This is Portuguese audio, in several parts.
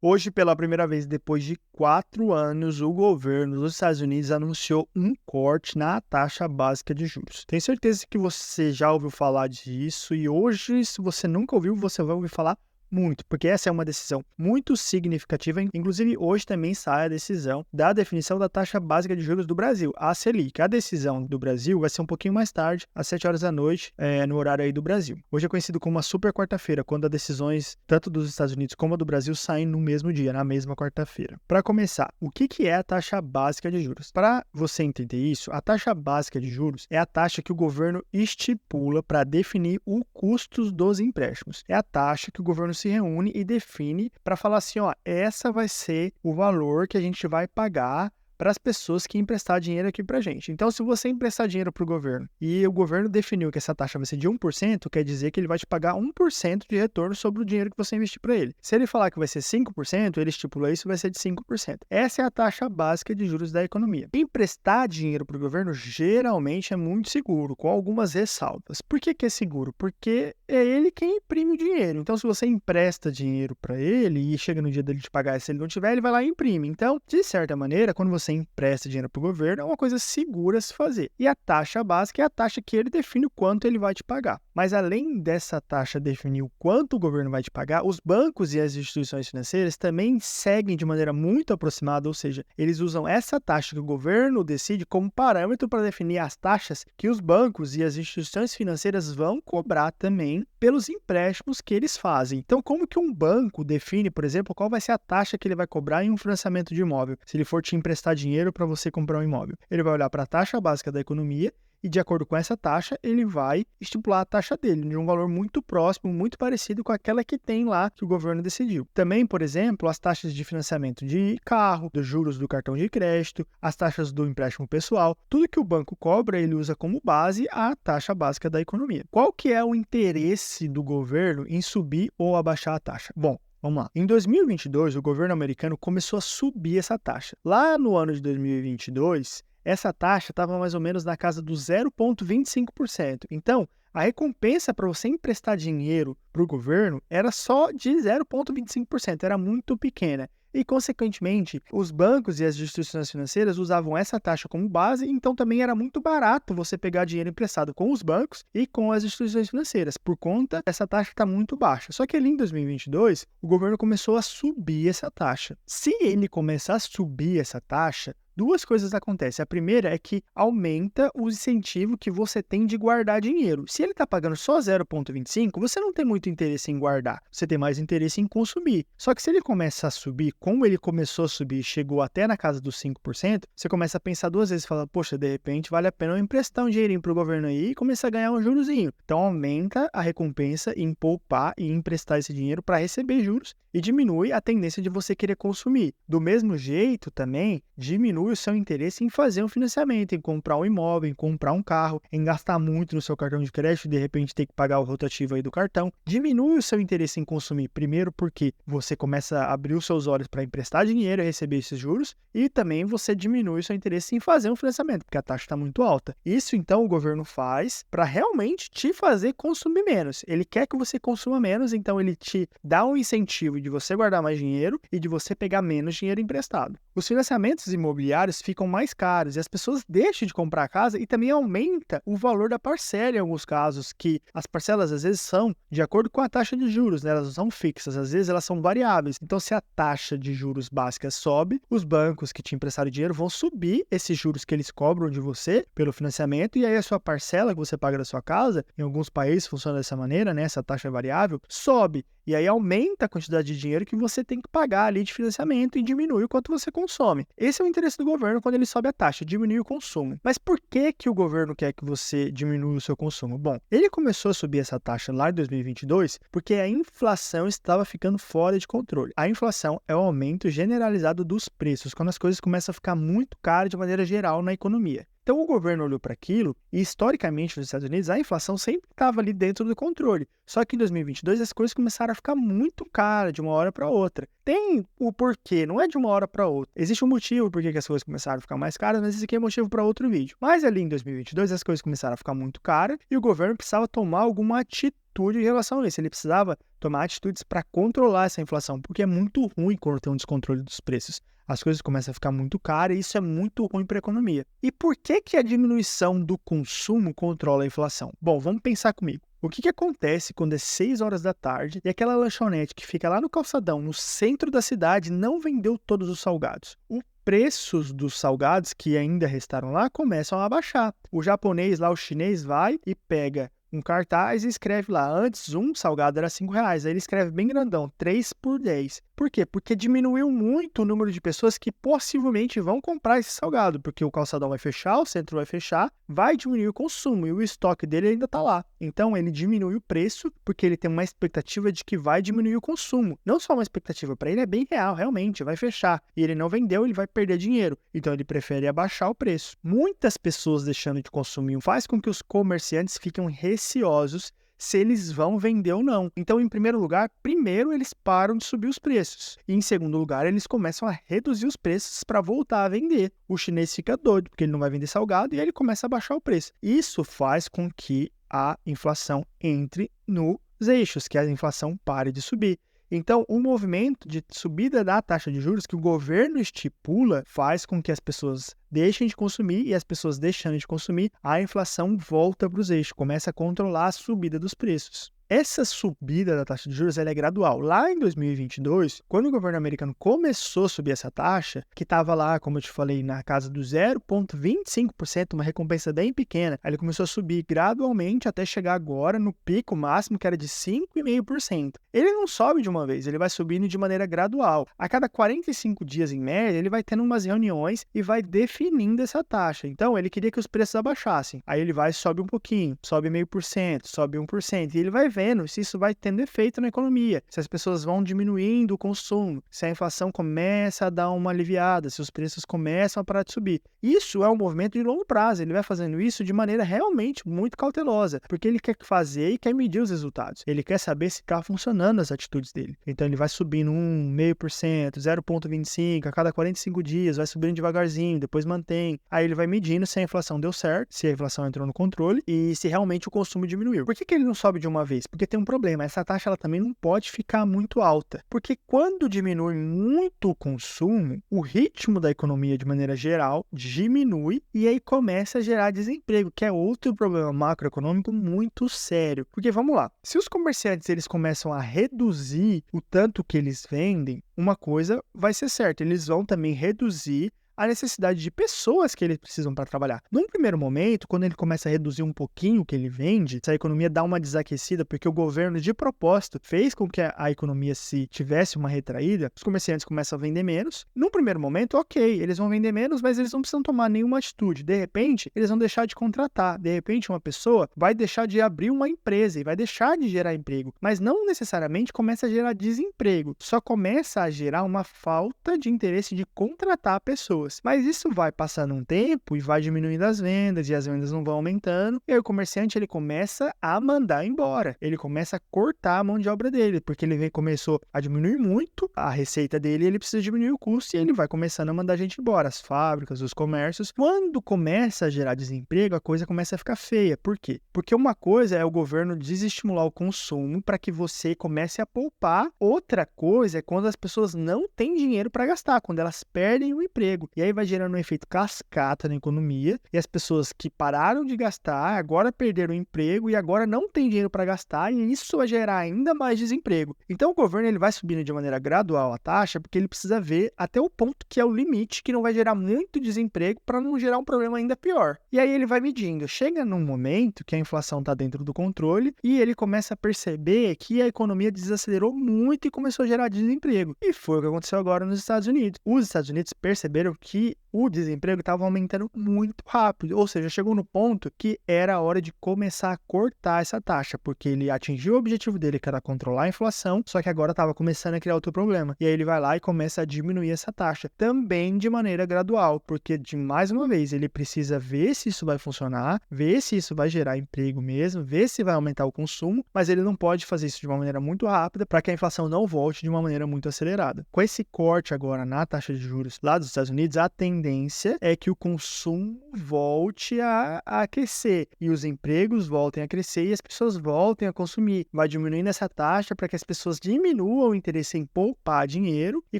Hoje, pela primeira vez depois de 4 anos, o governo dos Estados Unidos anunciou um corte na taxa básica de juros. Tenho certeza que você já ouviu falar disso e hoje, se você nunca ouviu, você vai ouvir falar muito, porque essa é uma decisão muito significativa. Inclusive, hoje também sai a decisão da definição da taxa básica de juros do Brasil, a Selic. A decisão do Brasil vai ser um pouquinho mais tarde, às 7 horas da noite, no horário aí do Brasil. Hoje é conhecido como uma super quarta-feira, quando as decisões, tanto dos Estados Unidos como a do Brasil, saem no mesmo dia, na mesma quarta-feira. Para começar, o que é a taxa básica de juros? Para você entender isso, a taxa básica de juros é a taxa que o governo estipula para definir o custo dos empréstimos. É a taxa que o governo se reúne e define para falar assim, ó, essa vai ser o valor que a gente vai pagar para as pessoas que emprestar dinheiro aqui para a gente. Então, se você emprestar dinheiro para o governo e o governo definiu que essa taxa vai ser de 1%, quer dizer que ele vai te pagar 1% de retorno sobre o dinheiro que você investir para ele. Se ele falar que vai ser 5%, ele estipula isso, vai ser de 5%. Essa é a taxa básica de juros da economia. Emprestar dinheiro para o governo geralmente é muito seguro, com algumas ressalvas. Por que é seguro? Porque é ele quem imprime o dinheiro. Então, se você empresta dinheiro para ele e chega no dia dele te pagar, e se ele não tiver, ele vai lá e imprime. Então, de certa maneira, quando você empresta dinheiro para o governo, é uma coisa segura a se fazer. E a taxa básica é a taxa que ele define o quanto ele vai te pagar. Mas além dessa taxa definir o quanto o governo vai te pagar, os bancos e as instituições financeiras também seguem de maneira muito aproximada, ou seja, eles usam essa taxa que o governo decide como parâmetro para definir as taxas que os bancos e as instituições financeiras vão cobrar também pelos empréstimos que eles fazem. Então, como que um banco define, por exemplo, qual vai ser a taxa que ele vai cobrar em um financiamento de imóvel, se ele for te emprestar dinheiro para você comprar um imóvel? Ele vai olhar para a taxa básica da economia e, de acordo com essa taxa, ele vai estipular a taxa dele de um valor muito próximo, muito parecido com aquela que tem lá que o governo decidiu. Também, por exemplo, as taxas de financiamento de carro, dos juros do cartão de crédito, as taxas do empréstimo pessoal, tudo que o banco cobra, ele usa como base a taxa básica da economia. Qual que é o interesse do governo em subir ou abaixar a taxa? Bom, vamos lá. Em 2022, o governo americano começou a subir essa taxa. Lá no ano de 2022, essa taxa estava mais ou menos na casa do 0,25%. Então, a recompensa para você emprestar dinheiro para o governo era só de 0,25%, era muito pequena. E, consequentemente, os bancos e as instituições financeiras usavam essa taxa como base, então também era muito barato você pegar dinheiro emprestado com os bancos e com as instituições financeiras, por conta dessa taxa estar muito baixa. Só que ali em 2022, o governo começou a subir essa taxa. Se ele começar a subir essa taxa, duas coisas acontecem. A primeira é que aumenta o incentivo que você tem de guardar dinheiro. Se ele está pagando só 0,25, você não tem muito interesse em guardar, você tem mais interesse em consumir. Só que se ele começa a subir, como ele começou a subir, chegou até na casa dos 5%, você começa a pensar duas vezes e fala, poxa, de repente vale a pena eu emprestar um dinheirinho para o governo aí e começar a ganhar um jurozinho. Então aumenta a recompensa em poupar e emprestar esse dinheiro para receber juros e diminui a tendência de você querer consumir. Do mesmo jeito também, diminui o seu interesse em fazer um financiamento, em comprar um imóvel, em comprar um carro, em gastar muito no seu cartão de crédito e de repente ter que pagar o rotativo aí do cartão. Diminui o seu interesse em consumir, primeiro porque você começa a abrir os seus olhos para emprestar dinheiro e receber esses juros, e também você diminui o seu interesse em fazer um financiamento, porque a taxa está muito alta. Isso então o governo faz para realmente te fazer consumir menos. Ele quer que você consuma menos, então ele te dá um incentivo de você guardar mais dinheiro e de você pegar menos dinheiro emprestado. Os financiamentos imobiliários ficam mais caros e as pessoas deixam de comprar a casa e também aumenta o valor da parcela em alguns casos, que as parcelas às vezes são de acordo com a taxa de juros, né? Elas não são fixas, às vezes elas são variáveis. Então, se a taxa de juros básica sobe, os bancos que te emprestaram dinheiro vão subir esses juros que eles cobram de você pelo financiamento, e aí a sua parcela que você paga da sua casa, em alguns países funciona dessa maneira, né? Essa taxa é variável, sobe. E aí aumenta a quantidade de dinheiro que você tem que pagar ali de financiamento e diminui o quanto você consome. Esse é o interesse do governo quando ele sobe a taxa, diminui o consumo. Mas por que o governo quer que você diminua o seu consumo? Bom, ele começou a subir essa taxa lá em 2022 porque a inflação estava ficando fora de controle. A inflação é o aumento generalizado dos preços, quando as coisas começam a ficar muito caras de maneira geral na economia. Então, o governo olhou para aquilo e, historicamente, nos Estados Unidos, a inflação sempre estava ali dentro do controle. Só que em 2022 as coisas começaram a ficar muito caras de uma hora para outra. Tem o porquê, não é de uma hora para outra. Existe um motivo por que as coisas começaram a ficar mais caras, mas esse aqui é motivo para outro vídeo. Mas ali em 2022 as coisas começaram a ficar muito caras e o governo precisava tomar alguma atitude em relação a isso. Ele precisava tomar atitudes para controlar essa inflação, porque é muito ruim quando tem um descontrole dos preços. As coisas começam a ficar muito caras e isso é muito ruim para a economia. E por que a diminuição do consumo controla a inflação? Bom, vamos pensar comigo. O que acontece quando é 6 horas da tarde e aquela lanchonete que fica lá no calçadão, no centro da cidade, não vendeu todos os salgados? Os preços dos salgados que ainda restaram lá começam a baixar. O japonês lá, o chinês, vai e pega um cartaz e escreve lá, antes um salgado era R$5, aí ele escreve bem grandão, 3 por 10. Por quê? Porque diminuiu muito o número de pessoas que possivelmente vão comprar esse salgado, porque o calçadão vai fechar, o centro vai fechar, vai diminuir o consumo e o estoque dele ainda está lá. Então ele diminui o preço porque ele tem uma expectativa de que vai diminuir o consumo. Não só uma expectativa, para ele é bem real, realmente, vai fechar. E ele não vendeu, ele vai perder dinheiro. Então ele prefere abaixar o preço. Muitas pessoas deixando de consumir faz com que os comerciantes fiquem receosos se eles vão vender ou não. Então, em primeiro lugar, eles param de subir os preços. E em segundo lugar, eles começam a reduzir os preços para voltar a vender. O chinês fica doido, porque ele não vai vender salgado, e aí ele começa a baixar o preço. Isso faz com que a inflação entre nos eixos, que a inflação pare de subir. Então, o movimento de subida da taxa de juros que o governo estipula faz com que as pessoas deixem de consumir e as pessoas deixando de consumir, a inflação volta para os eixos, começa a controlar a subida dos preços. Essa subida da taxa de juros ela é gradual. Lá em 2022, quando o governo americano começou a subir essa taxa, que estava lá, como eu te falei, na casa do 0,25%, uma recompensa bem pequena, aí ele começou a subir gradualmente até chegar agora no pico máximo, que era de 5,5%. Ele não sobe de uma vez, ele vai subindo de maneira gradual. A cada 45 dias, em média, ele vai tendo umas reuniões e vai definindo essa taxa. Então, ele queria que os preços abaixassem. Aí ele vai e sobe um pouquinho, sobe 0,5%, sobe 1%, e ele vai vendo se isso vai tendo efeito na economia, se as pessoas vão diminuindo o consumo, se a inflação começa a dar uma aliviada, se os preços começam a parar de subir. Isso é um movimento de longo prazo, ele vai fazendo isso de maneira realmente muito cautelosa, porque ele quer fazer e quer medir os resultados. Ele quer saber se está funcionando as atitudes dele. Então ele vai subindo 0,5%, 0,25% a cada 45 dias, vai subindo devagarzinho, depois mantém. Aí ele vai medindo se a inflação deu certo, se a inflação entrou no controle e se realmente o consumo diminuiu. Por que ele não sobe de uma vez? Porque tem um problema, essa taxa ela também não pode ficar muito alta, porque quando diminui muito o consumo, o ritmo da economia de maneira geral diminui e aí começa a gerar desemprego, que é outro problema macroeconômico muito sério. Porque vamos lá, se os comerciantes eles começam a reduzir o tanto que eles vendem, uma coisa vai ser certa, eles vão também reduzir a necessidade de pessoas que eles precisam para trabalhar. Num primeiro momento, quando ele começa a reduzir um pouquinho o que ele vende, se a economia dá uma desaquecida, porque o governo, de propósito, fez com que a economia se tivesse uma retraída, os comerciantes começam a vender menos. Num primeiro momento, ok, eles vão vender menos, mas eles não precisam tomar nenhuma atitude. De repente, eles vão deixar de contratar. De repente, uma pessoa vai deixar de abrir uma empresa e vai deixar de gerar emprego. Mas não necessariamente começa a gerar desemprego. Só começa a gerar uma falta de interesse de contratar pessoas. Mas isso vai passando um tempo e vai diminuindo as vendas e as vendas não vão aumentando. E aí o comerciante ele começa a mandar embora. Ele começa a cortar a mão de obra dele, porque ele começou a diminuir muito a receita dele e ele precisa diminuir o custo e ele vai começando a mandar gente embora. As fábricas, os comércios. Quando começa a gerar desemprego, a coisa começa a ficar feia. Por quê? Porque uma coisa é o governo desestimular o consumo para que você comece a poupar. Outra coisa é quando as pessoas não têm dinheiro para gastar, quando elas perdem o emprego. E aí vai gerando um efeito cascata na economia e as pessoas que pararam de gastar agora perderam o emprego e agora não tem dinheiro para gastar e isso vai gerar ainda mais desemprego. Então o governo ele vai subindo de maneira gradual a taxa porque ele precisa ver até o ponto que é o limite que não vai gerar muito desemprego para não gerar um problema ainda pior. E aí ele vai medindo. Chega num momento que a inflação está dentro do controle e ele começa a perceber que a economia desacelerou muito e começou a gerar desemprego. E foi o que aconteceu agora nos Estados Unidos. Os Estados Unidos perceberam que o desemprego estava aumentando muito rápido, ou seja, chegou no ponto que era a hora de começar a cortar essa taxa, porque ele atingiu o objetivo dele, que era controlar a inflação, só que agora estava começando a criar outro problema. E aí ele vai lá e começa a diminuir essa taxa, também de maneira gradual, porque, mais uma vez, ele precisa ver se isso vai funcionar, ver se isso vai gerar emprego mesmo, ver se vai aumentar o consumo, mas ele não pode fazer isso de uma maneira muito rápida para que a inflação não volte de uma maneira muito acelerada. Com esse corte agora na taxa de juros lá dos Estados Unidos, a tendência é que o consumo volte a crescer e os empregos voltem a crescer e as pessoas voltem a consumir. Vai diminuindo essa taxa para que as pessoas diminuam o interesse em poupar dinheiro e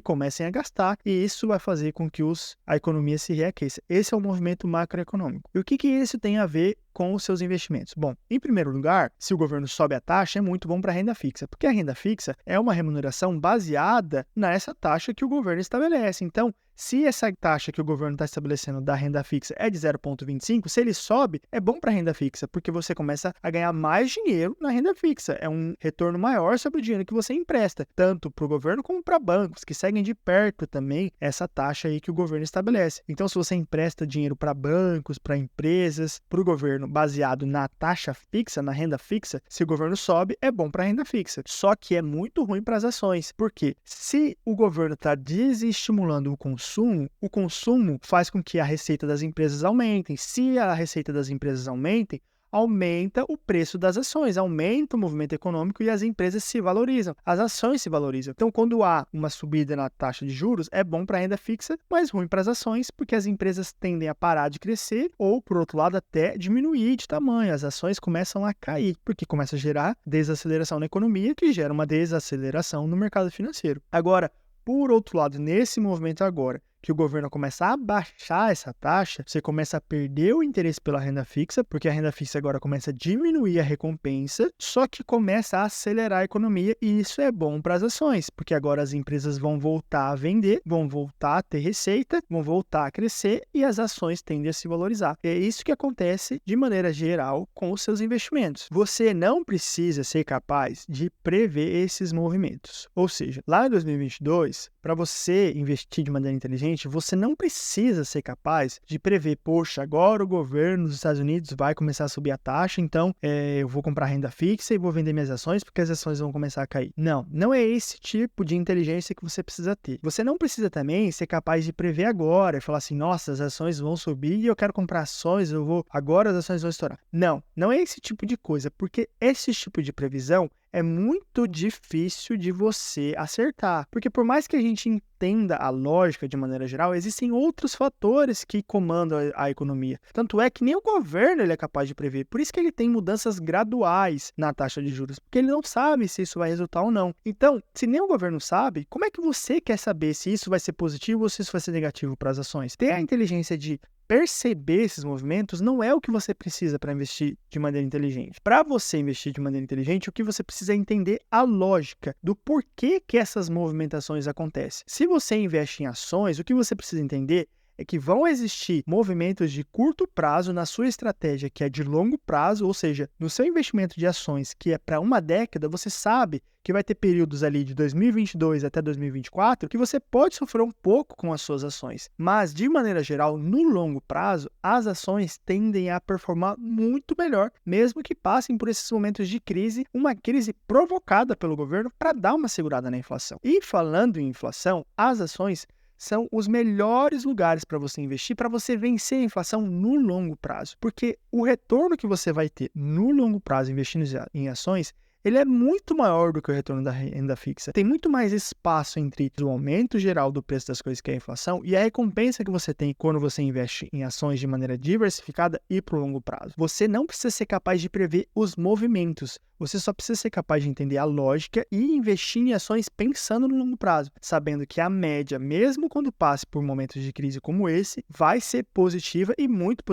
comecem a gastar, e isso vai fazer com que a economia se reaqueça. Esse é o movimento macroeconômico. E o que isso tem a ver com os seus investimentos? Bom, em primeiro lugar, se o governo sobe a taxa, é muito bom para a renda fixa, porque a renda fixa é uma remuneração baseada nessa taxa que o governo estabelece. Então, se essa taxa que o governo está estabelecendo da renda fixa é de 0,25, se ele sobe, é bom para a renda fixa, porque você começa a ganhar mais dinheiro na renda fixa. É um retorno maior sobre o dinheiro que você empresta, tanto para o governo como para bancos, que seguem de perto também essa taxa aí que o governo estabelece. Então, se você empresta dinheiro para bancos, para empresas, para o governo baseado na taxa fixa, na renda fixa, se o governo sobe, é bom para a renda fixa. Só que é muito ruim para as ações, porque se o governo está desestimulando o consumo faz com que a receita das empresas aumentem. Se a receita das empresas aumenta o preço das ações, aumenta o movimento econômico e as empresas se valorizam, as ações se valorizam. Então, quando há uma subida na taxa de juros, é bom para a renda fixa, mas ruim para as ações, porque as empresas tendem a parar de crescer ou, por outro lado, até diminuir de tamanho. As ações começam a cair, porque começa a gerar desaceleração na economia, que gera uma desaceleração no mercado financeiro. Agora, por outro lado, nesse movimento agora, que o governo começa a baixar essa taxa, você começa a perder o interesse pela renda fixa, porque a renda fixa agora começa a diminuir a recompensa, só que começa a acelerar a economia, e isso é bom para as ações, porque agora as empresas vão voltar a vender, vão voltar a ter receita, vão voltar a crescer e as ações tendem a se valorizar. É isso que acontece de maneira geral com os seus investimentos. Você não precisa ser capaz de prever esses movimentos. Ou seja, lá em 2022, para você investir de maneira inteligente, você não precisa ser capaz de prever, poxa, agora o governo dos Estados Unidos vai começar a subir a taxa, então eu vou comprar renda fixa e vou vender minhas ações porque as ações vão começar a cair. Não é esse tipo de inteligência que você precisa ter. Você não precisa também ser capaz de prever agora e falar assim, nossa, as ações vão subir e eu quero comprar ações, agora as ações vão estourar. Não é esse tipo de coisa, porque esse tipo de previsão é muito difícil de você acertar, porque por mais que a gente entenda a lógica de maneira geral, existem outros fatores que comandam a economia. Tanto é que nem o governo ele é capaz de prever, por isso que ele tem mudanças graduais na taxa de juros, porque ele não sabe se isso vai resultar ou não. Então, se nem o governo sabe, como é que você quer saber se isso vai ser positivo ou se isso vai ser negativo para as ações? Ter a inteligência de perceber esses movimentos não é o que você precisa para investir de maneira inteligente. Para você investir de maneira inteligente, o que você precisa é entender a lógica do porquê que essas movimentações acontecem. Se você investe em ações, o que você precisa entender é que vão existir movimentos de curto prazo na sua estratégia, que é de longo prazo, ou seja, no seu investimento de ações, que é para uma década, você sabe que vai ter períodos ali de 2022 até 2024 que você pode sofrer um pouco com as suas ações. Mas, de maneira geral, no longo prazo, as ações tendem a performar muito melhor, mesmo que passem por esses momentos de crise, uma crise provocada pelo governo para dar uma segurada na inflação. E falando em inflação, as ações são os melhores lugares para você investir, para você vencer a inflação no longo prazo. Porque o retorno que você vai ter no longo prazo investindo em ações, ele é muito maior do que o retorno da renda fixa. Tem muito mais espaço entre o aumento geral do preço das coisas, que é a inflação, e a recompensa que você tem quando você investe em ações de maneira diversificada e para o longo prazo. Você não precisa ser capaz de prever os movimentos. Você só precisa ser capaz de entender a lógica e investir em ações pensando no longo prazo, sabendo que a média, mesmo quando passe por momentos de crise como esse, vai ser positiva e muito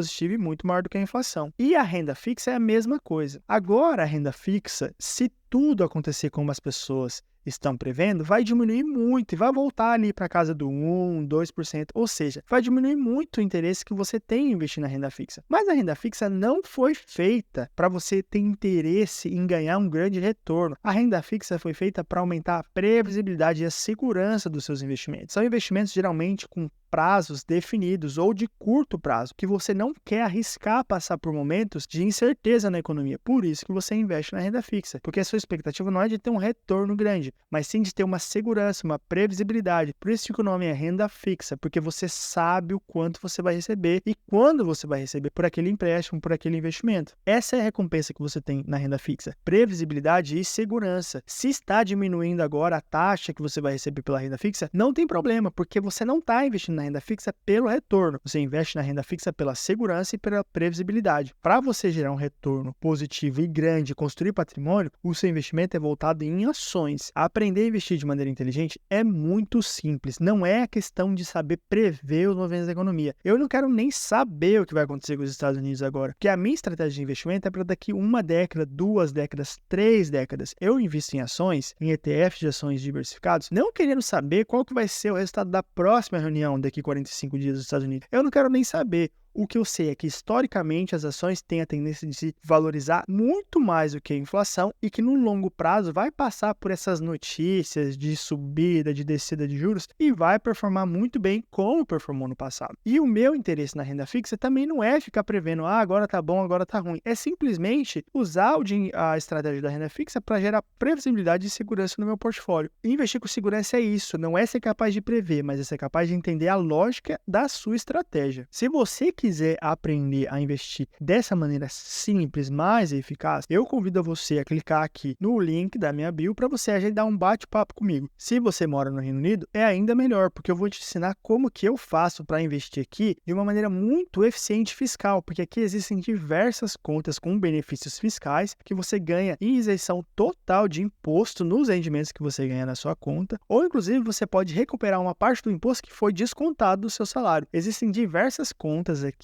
maior do que a inflação. E a renda fixa é a mesma coisa. Agora, a renda fixa, se tudo acontecer como as pessoas estão prevendo, vai diminuir muito e vai voltar ali para casa do 1, 2%, ou seja, vai diminuir muito o interesse que você tem em investir na renda fixa. Mas a renda fixa não foi feita para você ter interesse em ganhar um grande retorno. A renda fixa foi feita para aumentar a previsibilidade e a segurança dos seus investimentos. São investimentos geralmente com prazos definidos ou de curto prazo, que você não quer arriscar passar por momentos de incerteza na economia. Por isso que você investe na renda fixa, porque a sua expectativa não é de ter um retorno grande, mas sim de ter uma segurança, uma previsibilidade. Por isso que o nome é renda fixa, porque você sabe o quanto você vai receber e quando você vai receber por aquele empréstimo, por aquele investimento. Essa é a recompensa que você tem na renda fixa, previsibilidade e segurança. Se está diminuindo agora a taxa que você vai receber pela renda fixa, não tem problema, porque você não está investindo na renda fixa pelo retorno. Você investe na renda fixa pela segurança e pela previsibilidade. Para você gerar um retorno positivo e grande e construir patrimônio, o seu investimento é voltado em ações. Aprender a investir de maneira inteligente é muito simples. Não é a questão de saber prever os movimentos da economia. Eu não quero nem saber o que vai acontecer com os Estados Unidos agora, porque a minha estratégia de investimento é para daqui 1 década, 2 décadas, 3 décadas. Eu invisto em ações, em ETFs de ações diversificados, não querendo saber qual que vai ser o resultado da próxima reunião daqui 45 dias dos Estados Unidos. Eu não quero nem saber. O que eu sei é que, historicamente, as ações têm a tendência de se valorizar muito mais do que a inflação e que, no longo prazo, vai passar por essas notícias de subida, de descida de juros e vai performar muito bem como performou no passado. E o meu interesse na renda fixa também não é ficar prevendo, agora tá bom, agora tá ruim. É simplesmente usar a estratégia da renda fixa para gerar previsibilidade e segurança no meu portfólio. E investir com segurança é isso, não é ser capaz de prever, mas é ser capaz de entender a lógica da sua estratégia. Se você quiser aprender a investir dessa maneira simples, mais eficaz, eu convido você a clicar aqui no link da minha bio para você agendar um bate-papo comigo. Se você mora no Reino Unido, é ainda melhor, porque eu vou te ensinar como que eu faço para investir aqui de uma maneira muito eficiente fiscal, porque aqui existem diversas contas com benefícios fiscais que você ganha isenção total de imposto nos rendimentos que você ganha na sua conta, ou inclusive você pode recuperar uma parte do imposto que foi descontado do seu salário. Existem diversas contas aqui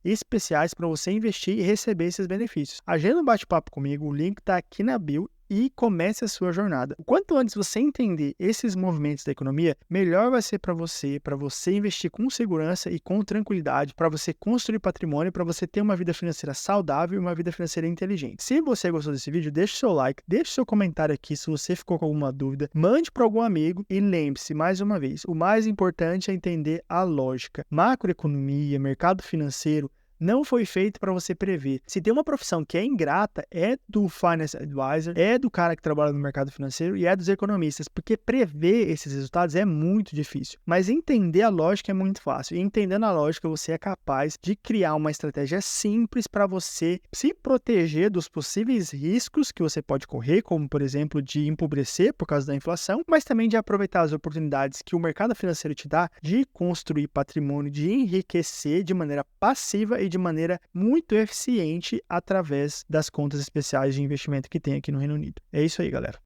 especiais para você investir e receber esses benefícios. Agenda um bate-papo comigo, o link está aqui na bio e comece a sua jornada. O quanto antes você entender esses movimentos da economia, melhor vai ser para você investir com segurança e com tranquilidade, para você construir patrimônio, para você ter uma vida financeira saudável e uma vida financeira inteligente. Se você gostou desse vídeo, deixe seu like, deixe seu comentário aqui se você ficou com alguma dúvida, mande para algum amigo e lembre-se, mais uma vez, o mais importante é entender a lógica. Macroeconomia, mercado financeiro, não foi feito para você prever. Se tem uma profissão que é ingrata, é do Finance Advisor, é do cara que trabalha no mercado financeiro e é dos economistas, porque prever esses resultados é muito difícil. Mas entender a lógica é muito fácil. E entendendo a lógica, você é capaz de criar uma estratégia simples para você se proteger dos possíveis riscos que você pode correr, como, por exemplo, de empobrecer por causa da inflação, mas também de aproveitar as oportunidades que o mercado financeiro te dá de construir patrimônio, de enriquecer de maneira passiva e de maneira muito eficiente através das contas especiais de investimento que tem aqui no Reino Unido. É isso aí, galera.